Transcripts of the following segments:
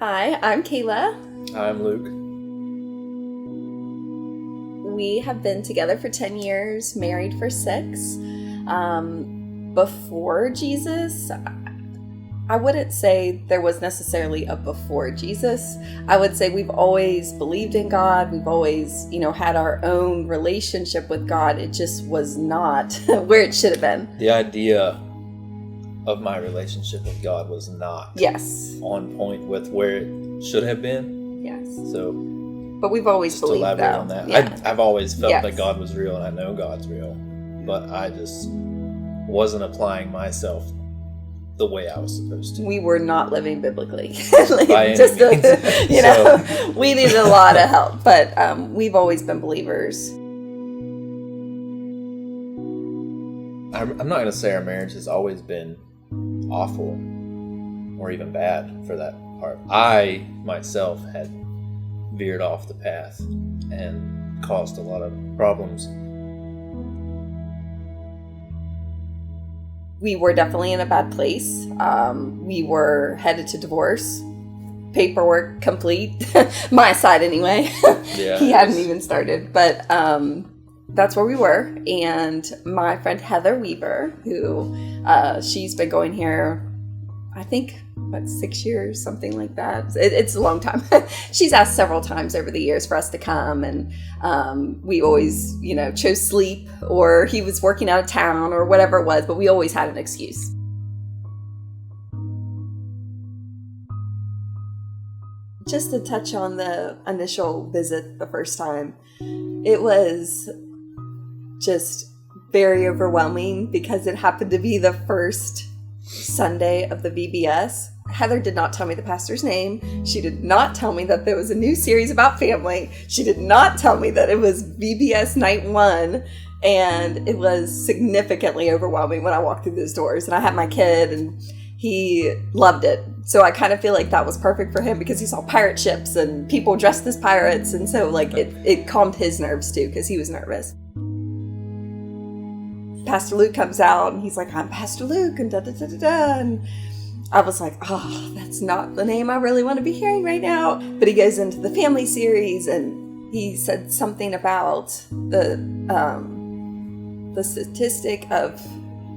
Hi, I'm Kayla. I'm Luke. We have been together for 10 years, married for 6. Before Jesus, I wouldn't say there was necessarily a before Jesus. I would say we've always believed in God. We've always, had our own relationship with God. It just was not where it should have been. The idea of my relationship with God was not on point with where it should have been. Yes. So, but we've always just believed to elaborate that. on that. Yeah. I've always felt that God was real, and I know God's real, but I just wasn't applying myself the way I was supposed to. We were not living biblically. By any means. We needed a lot of help, but we've always been believers. I'm not going to say our marriage has always been awful or even bad for that part. I myself had veered off the path and caused a lot of problems. We were definitely in a bad place. We were headed to divorce. Paperwork complete. My side anyway. Yeah, he hadn't even started, but that's where we were. And my friend Heather Weaver, who she's been going here, I think, 6 years, something like that. It's a long time. She's asked several times over the years for us to come, and we always, chose sleep, or he was working out of town, or whatever it was, but we always had an excuse. Just to touch on the initial visit the first time, it was just very overwhelming because it happened to be the first Sunday of the VBS. Heather did not tell me the pastor's name. She did not tell me that there was a new series about family. She did not tell me that it was VBS night 1. And it was significantly overwhelming when I walked through those doors. And I had my kid, and he loved it. So I kind of feel like that was perfect for him because he saw pirate ships and people dressed as pirates. And so it calmed his nerves too because he was nervous. Pastor Luke comes out and he's like, "I'm Pastor Luke," and da-da-da-da-da. And I was like, oh, that's not the name I really want to be hearing right now. But he goes into the family series, and he said something about the statistic of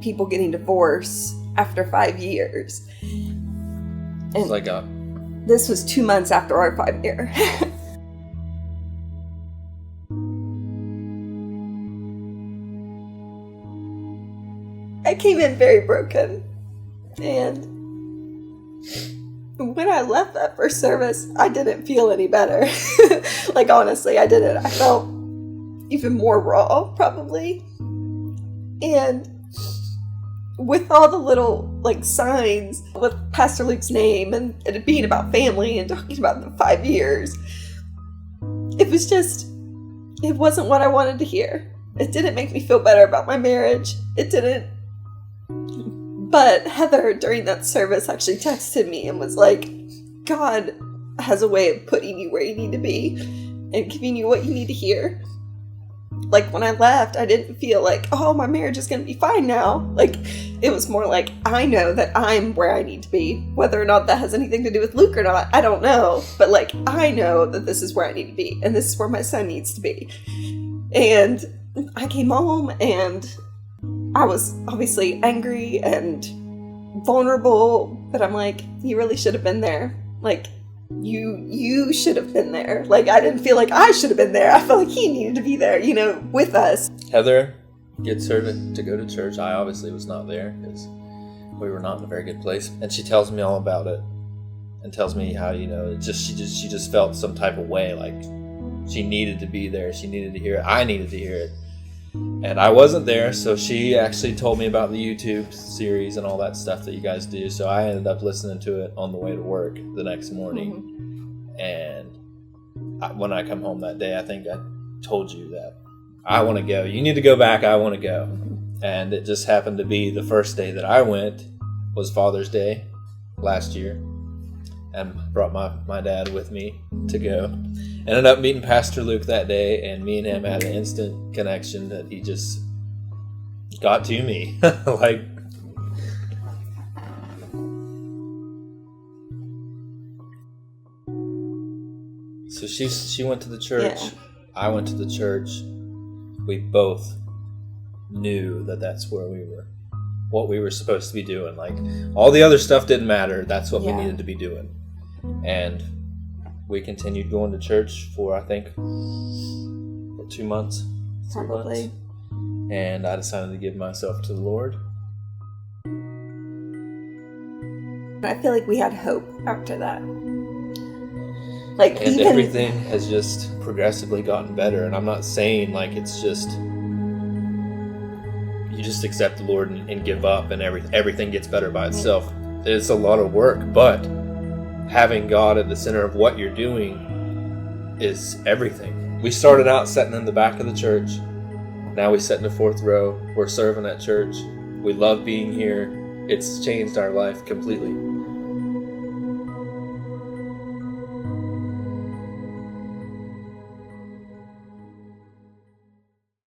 people getting divorced after 5 years. And this was 2 months after our 5 year. I came in very broken, and when I left that first service, I didn't feel any better. Honestly, I didn't. I felt even more raw, probably. And with all the little, signs with Pastor Luke's name and it being about family and talking about the 5 years, it wasn't what I wanted to hear. It didn't make me feel better about my marriage. It didn't. But Heather, during that service, actually texted me and was like, God has a way of putting you where you need to be and giving you what you need to hear. When I left, I didn't feel like, oh, my marriage is going to be fine now. It was more like, I know that I'm where I need to be. Whether or not that has anything to do with Luke or not, I don't know. But, I know that this is where I need to be. And this is where my son needs to be. And I came home, and I was obviously angry and vulnerable, but I'm like, you really should have been there. You should have been there. I didn't feel like I should have been there. I felt like he needed to be there, with us. Heather gets her to go to church. I obviously was not there because we were not in a very good place. And she tells me all about it and tells me how, she just felt some type of way, she needed to be there. She needed to hear it. I needed to hear it. And I wasn't there, so she actually told me about the YouTube series and all that stuff that you guys do. So I ended up listening to it on the way to work the next morning. Mm-hmm. And when I come home that day, I think I told you that I want to go. You need to go back. I want to go. Mm-hmm. And it just happened to be the first day that I went was Father's Day last year. And brought my dad with me to go. Ended up meeting Pastor Luke that day, and me and him had an instant connection that he just got to me. So she went to the church. Yeah. I went to the church. We both knew that that's where we were, what we were supposed to be doing. Like, all the other stuff didn't matter. That's what we needed to be doing. And we continued going to church for, I think, 2 months. Probably. And I decided to give myself to the Lord. I feel like we had hope after that. Like, And even everything has just progressively gotten better. And I'm not saying like it's just you just accept the Lord and give up and everything gets better by itself. It's a lot of work, but having God at the center of what you're doing is everything. We started out sitting in the back of the church. Now we sit in the 4th row. We're serving at church. We love being here. It's changed our life completely.